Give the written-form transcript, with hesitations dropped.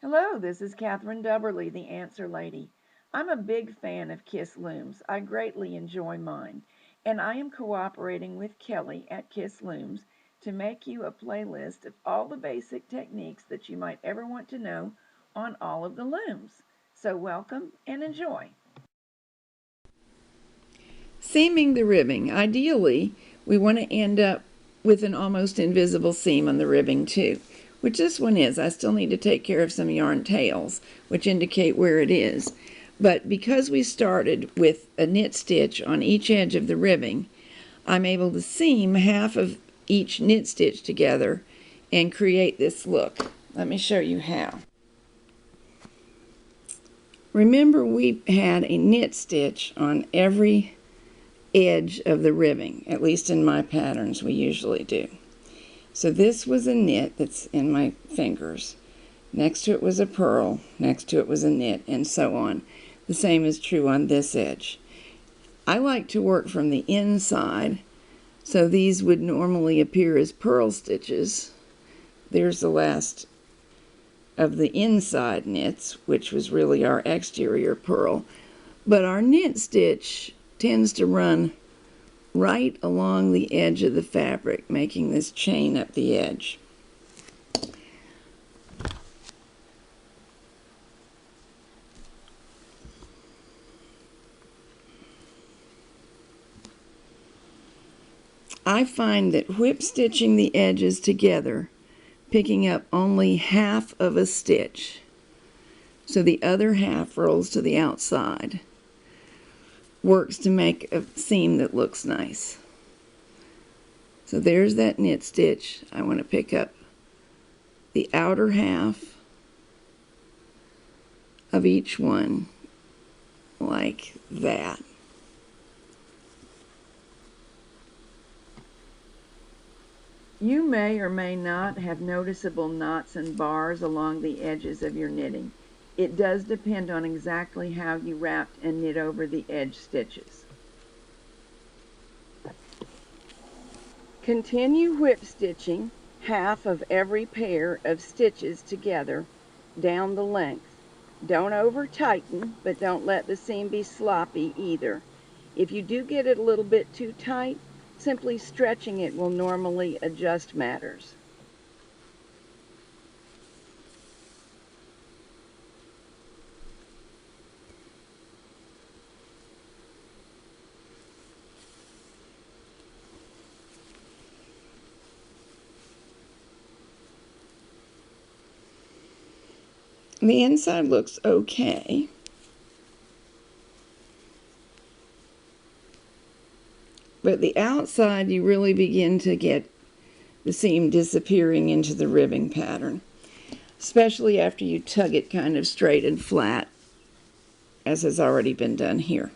Hello, this is Catherine Dubberly, the Answer Lady. I'm a big fan of Kiss Looms. I greatly enjoy mine, and I am cooperating with Kelly at Kiss Looms to make you a playlist of all the basic techniques that you might ever want to know on all of the looms. So welcome and enjoy. Seaming the ribbing. Ideally, we want to end up with an almost invisible seam on the ribbing too, which this one is. I still need to take care of some yarn tails, which indicate where it is. But because we started with a knit stitch on each edge of the ribbing, I'm able to seam half of each knit stitch together and create this look. Let me show you how. Remember, we had a knit stitch on every edge of the ribbing, at least in my patterns we usually do. So this was a knit that's in my fingers. Next to it was a purl, next to it was a knit, and so on. The same is true on this edge. I like to work from the inside, so these would normally appear as purl stitches. There's the last of the inside knits, which was really our exterior purl. But our knit stitch tends to run right along the edge of the fabric, making this chain up the edge. I find that whip stitching the edges together, picking up only half of a stitch, so the other half rolls to the outside, works to make a seam that looks nice. So there's that knit stitch. I want to pick up the outer half of each one like that. You may or may not have noticeable knots and bars along the edges of your knitting. It does depend on exactly how you wrapped and knit over the edge stitches. Continue whip stitching half of every pair of stitches together down the length. Don't over tighten, but don't let the seam be sloppy either. If you do get it a little bit too tight, simply stretching it will normally adjust matters. The inside looks okay. But the outside, you really begin to get the seam disappearing into the ribbing pattern, especially after you tug it kind of straight and flat, as has already been done here.